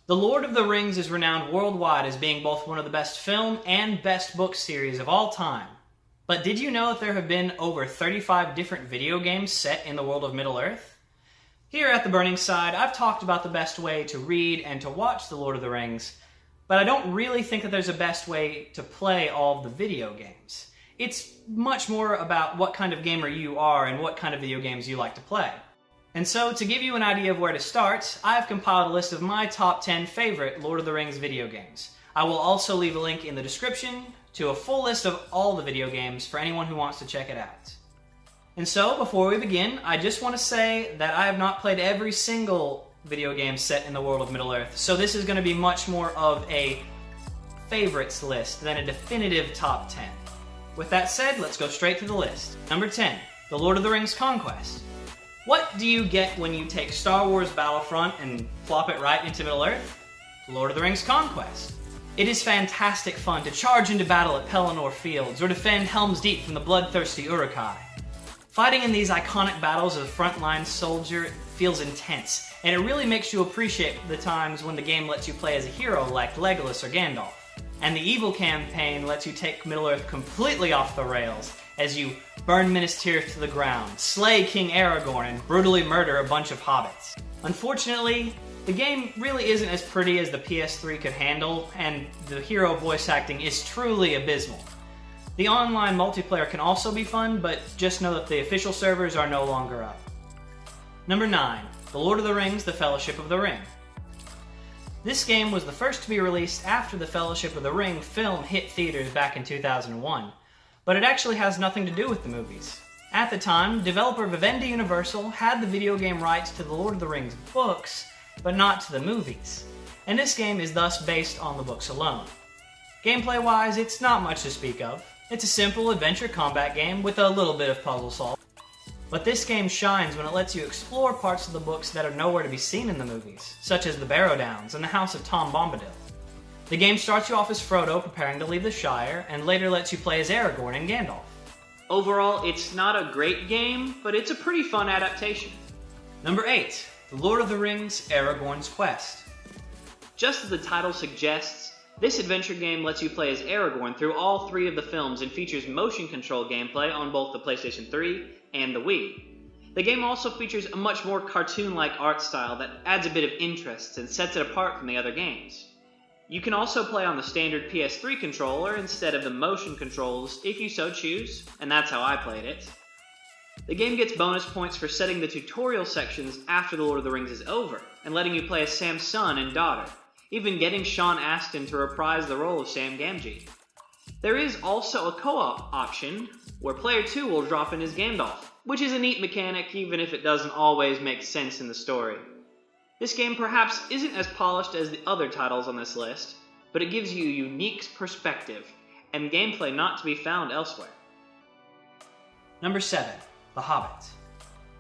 The Lord of the Rings is renowned worldwide as being both one of the best film and best book series of all time. But did you know that there have been over 35 different video games set in the world of Middle-earth? Here at The Burning Side, I've talked about the best way to read and to watch The Lord of the Rings, but I don't really think that there's a best way to play all of the video games. It's much more about what kind of gamer you are and what kind of video games you like to play. And so, to give you an idea of where to start, I've compiled a list of my top 10 favorite Lord of the Rings video games. I will also leave a link in the description to a full list of all the video games for anyone who wants to check it out. And so, before we begin, I just want to say that I have not played every single video game set in the world of Middle-earth, so this is going to be much more of a favorites list than a definitive top 10. With that said, let's go straight to the list. Number 10, The Lord of the Rings Conquest. What do you get when you take Star Wars Battlefront and plop it right into Middle-earth? Lord of the Rings Conquest. It is fantastic fun to charge into battle at Pelennor Fields or defend Helm's Deep from the bloodthirsty Uruk-hai. Fighting in these iconic battles as a frontline soldier feels intense, and it really makes you appreciate the times when the game lets you play as a hero like Legolas or Gandalf. And the Evil campaign lets you take Middle-earth completely off the rails as you burn Minas Tirith to the ground, slay King Aragorn, and brutally murder a bunch of hobbits. Unfortunately, the game really isn't as pretty as the PS3 could handle, and the hero voice acting is truly abysmal. The online multiplayer can also be fun, but just know that the official servers are no longer up. Number 9, The Lord of the Rings: The Fellowship of the Ring. This game was the first to be released after the Fellowship of the Ring film hit theaters back in 2001, but it actually has nothing to do with the movies. At the time, developer Vivendi Universal had the video game rights to the Lord of the Rings books, but not to the movies, and this game is thus based on the books alone. Gameplay-wise, it's not much to speak of. It's a simple adventure combat game with a little bit of puzzle solving. But this game shines when it lets you explore parts of the books that are nowhere to be seen in the movies, such as the Barrow Downs and the House of Tom Bombadil. The game starts you off as Frodo preparing to leave the Shire, and later lets you play as Aragorn and Gandalf. Overall, it's not a great game, but it's a pretty fun adaptation. Number 8, The Lord of the Rings: Aragorns Quest. Just as the title suggests, this adventure game lets you play as Aragorn through all 3 of the films and features motion control gameplay on both the PlayStation 3 and the Wii. The game also features a much more cartoon-like art style that adds a bit of interest and sets it apart from the other games. You can also play on the standard PS3 controller instead of the motion controls if you so choose, and that's how I played it. The game gets bonus points for setting the tutorial sections after The Lord of the Rings is over, and letting you play as Sam's son and daughter, even getting Sean Astin to reprise the role of Sam Gamgee. There is also a co-op option, where player 2 will drop in as Gandalf, which is a neat mechanic even if it doesn't always make sense in the story. This game perhaps isn't as polished as the other titles on this list, but it gives you a unique perspective, and gameplay not to be found elsewhere. Number 7, The Hobbit.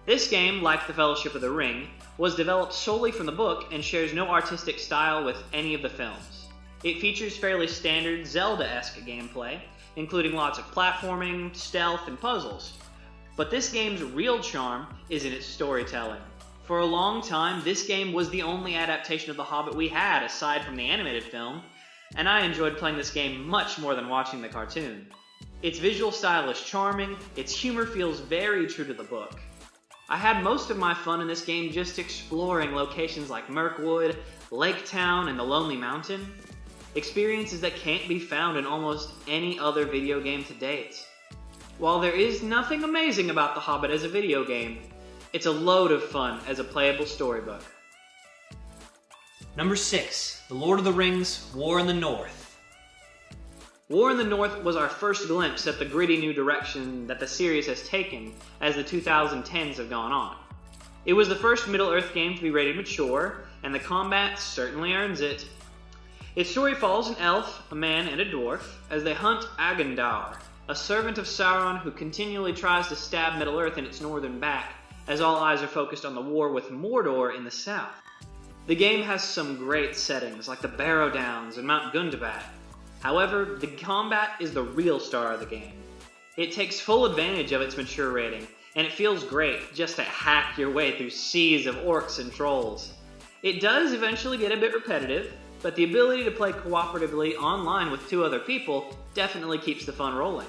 This game, like The Fellowship of the Ring, was developed solely from the book and shares no artistic style with any of the films. It features fairly standard Zelda-esque gameplay, including lots of platforming, stealth, and puzzles. But this game's real charm is in its storytelling. For a long time, this game was the only adaptation of The Hobbit we had aside from the animated film, and I enjoyed playing this game much more than watching the cartoon. Its visual style is charming, its humor feels very true to the book. I had most of my fun in this game just exploring locations like Mirkwood, Lake Town, and the Lonely Mountain. Experiences that can't be found in almost any other video game to date. While there is nothing amazing about The Hobbit as a video game, it's a load of fun as a playable storybook. Number 6, The Lord of the Rings: War in the North. War in the North was our first glimpse at the gritty new direction that the series has taken as the 2010s have gone on. It was the first Middle-earth game to be rated mature, and the combat certainly earns it. Its story follows an elf, a man, and a dwarf as they hunt Agandaur, a servant of Sauron who continually tries to stab Middle-earth in its northern back, as all eyes are focused on the war with Mordor in the south. The game has some great settings, like the Barrow Downs and Mount Gundabad. However, the combat is the real star of the game. It takes full advantage of its mature rating, and it feels great just to hack your way through seas of orcs and trolls. It does eventually get a bit repetitive, but the ability to play cooperatively online with 2 other people definitely keeps the fun rolling.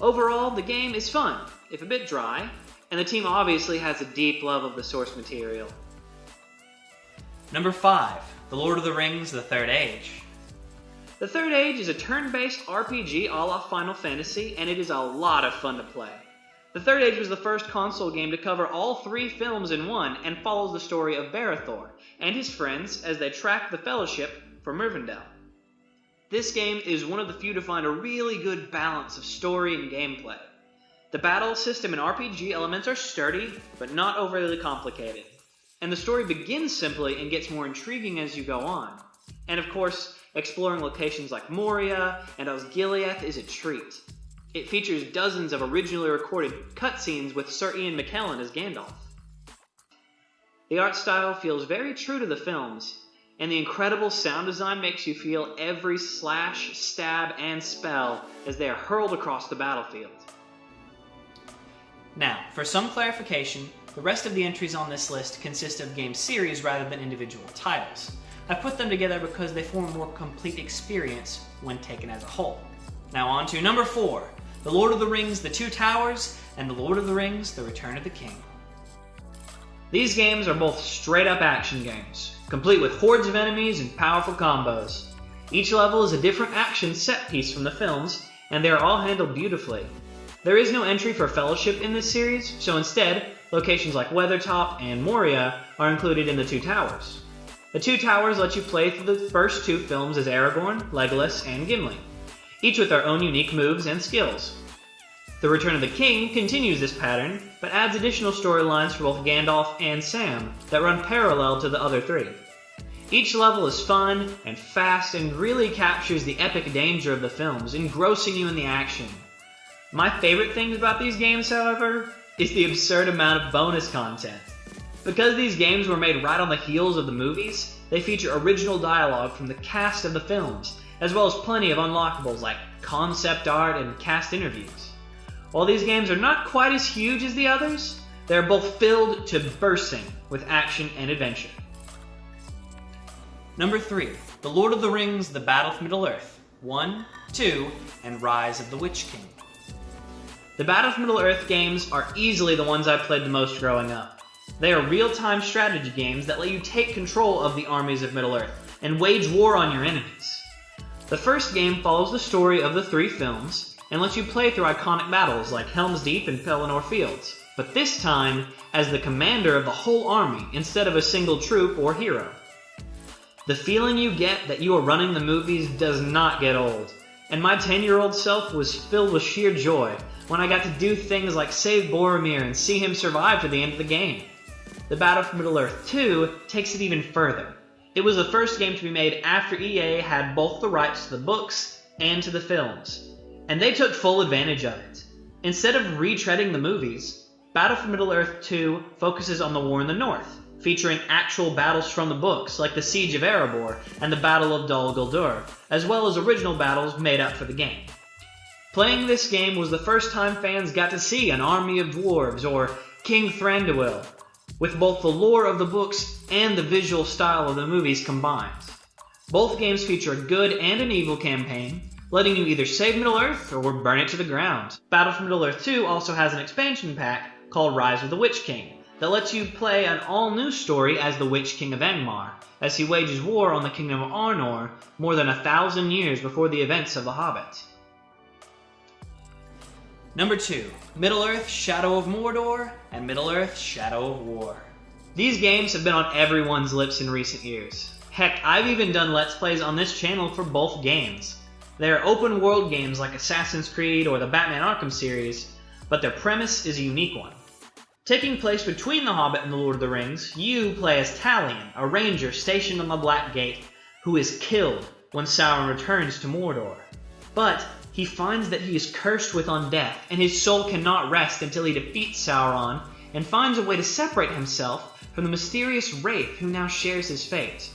Overall, the game is fun, if a bit dry, and the team obviously has a deep love of the source material. Number 5. The Lord of the Rings: The Third Age. The Third Age is a turn-based RPG a la Final Fantasy, and it is a lot of fun to play. The Third Age was the first console game to cover all 3 films in one, and follows the story of Barethor and his friends as they track the Fellowship from Rivendell. This game is one of the few to find a really good balance of story and gameplay. The battle system and RPG elements are sturdy, but not overly complicated. And the story begins simply and gets more intriguing as you go on. And of course, exploring locations like Moria and Osgiliath is a treat. It features dozens of originally recorded cutscenes with Sir Ian McKellen as Gandalf. The art style feels very true to the films, and the incredible sound design makes you feel every slash, stab, and spell as they are hurled across the battlefield. Now, for some clarification, the rest of the entries on this list consist of game series rather than individual titles. I've put them together because they form a more complete experience when taken as a whole. Now on to number 4, The Lord of the Rings: The Two Towers, and The Lord of the Rings: The Return of the King. These games are both straight-up action games, complete with hordes of enemies and powerful combos. Each level is a different action set piece from the films, and they are all handled beautifully. There is no entry for Fellowship in this series, so instead, locations like Weathertop and Moria are included in the Two Towers. The Two Towers let you play through the first 2 films as Aragorn, Legolas, and Gimli, each with their own unique moves and skills. The Return of the King continues this pattern, but adds additional storylines for both Gandalf and Sam that run parallel to the other 3. Each level is fun and fast and really captures the epic danger of the films, engrossing you in the action. My favorite things about these games, however, is the absurd amount of bonus content. Because these games were made right on the heels of the movies, they feature original dialogue from the cast of the films, as well as plenty of unlockables like concept art and cast interviews. While these games are not quite as huge as the others, they are both filled to bursting with action and adventure. Number 3, The Lord of the Rings: The Battle for Middle-earth 1, 2, and Rise of the Witch King. The Battle for Middle-earth games are easily the ones I played the most growing up. They are real-time strategy games that let you take control of the armies of Middle-earth and wage war on your enemies. The first game follows the story of the 3 films and lets you play through iconic battles like Helm's Deep and Pelennor Fields, but this time as the commander of the whole army instead of a single troop or hero. The feeling you get that you are running the movies does not get old, and my 10-year-old self was filled with sheer joy when I got to do things like save Boromir and see him survive to the end of the game. The Battle for Middle-earth 2 takes it even further. It was the first game to be made after EA had both the rights to the books and to the films, and they took full advantage of it. Instead of retreading the movies, Battle for Middle-earth 2 focuses on the war in the north, featuring actual battles from the books like the Siege of Erebor and the Battle of Dol Guldur, as well as original battles made up for the game. Playing this game was the first time fans got to see an army of dwarves, or King Thranduil, with both the lore of the books and the visual style of the movies combined. Both games feature a good and an evil campaign, letting you either save Middle-earth or burn it to the ground. Battle for Middle-earth 2 also has an expansion pack called Rise of the Witch King that lets you play an all-new story as the Witch King of Angmar, as he wages war on the Kingdom of Arnor more than 1,000 years before the events of The Hobbit. Number 2, Middle-earth: Shadow of Mordor and Middle-earth: Shadow of War. These games have been on everyone's lips in recent years. Heck, I've even done Let's Plays on this channel for both games. They are open-world games like Assassin's Creed or the Batman Arkham series, but their premise is a unique one. Taking place between The Hobbit and The Lord of the Rings, you play as Talion, a ranger stationed on the Black Gate, who is killed when Sauron returns to Mordor. But he finds that he is cursed with undeath, and his soul cannot rest until he defeats Sauron and finds a way to separate himself from the mysterious wraith who now shares his fate.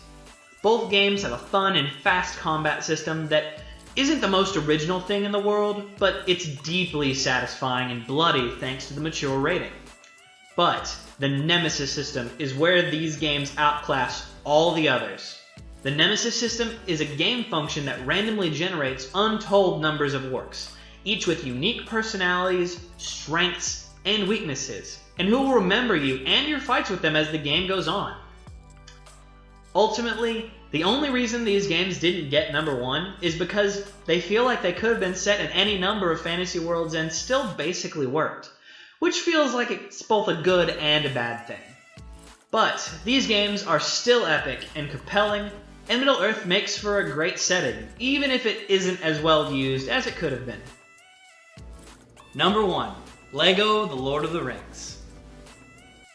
Both games have a fun and fast combat system that isn't the most original thing in the world, but it's deeply satisfying and bloody thanks to the mature rating. But the Nemesis system is where these games outclass all the others. The Nemesis system is a game function that randomly generates untold numbers of orcs, each with unique personalities, strengths, and weaknesses, and who will remember you and your fights with them as the game goes on. Ultimately, the only reason these games didn't get number 1 is because they feel like they could have been set in any number of fantasy worlds and still basically worked, which feels like it's both a good and a bad thing. But these games are still epic and compelling, and Middle-earth makes for a great setting, even if it isn't as well used as it could have been. Number 1. LEGO The Lord of the Rings.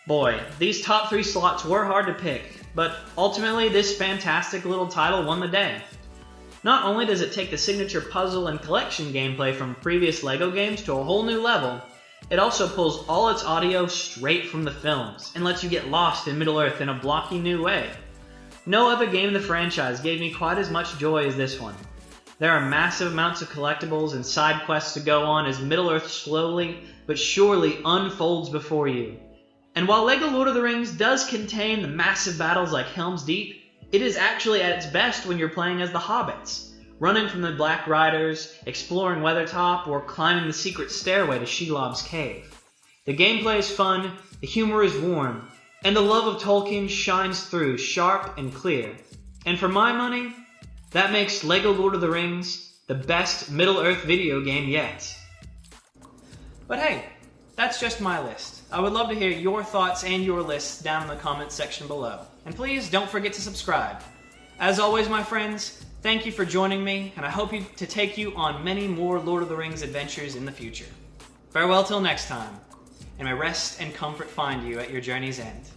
Boy, these top 3 slots were hard to pick, but ultimately this fantastic little title won the day. Not only does it take the signature puzzle and collection gameplay from previous LEGO games to a whole new level, it also pulls all its audio straight from the films and lets you get lost in Middle-earth in a blocky new way. No other game in the franchise gave me quite as much joy as this one. There are massive amounts of collectibles and side quests to go on as Middle-earth slowly but surely unfolds before you. And while LEGO Lord of the Rings does contain the massive battles like Helm's Deep, it is actually at its best when you're playing as the Hobbits, running from the Black Riders, exploring Weathertop, or climbing the secret stairway to Shelob's cave. The gameplay is fun, the humor is warm, and the love of Tolkien shines through sharp and clear. And for my money, that makes LEGO Lord of the Rings the best Middle-earth video game yet. But hey, that's just my list. I would love to hear your thoughts and your lists down in the comments section below. And please don't forget to subscribe. As always, my friends, thank you for joining me, and I hope to take you on many more Lord of the Rings adventures in the future. Farewell till next time, and may rest and comfort find you at your journey's end.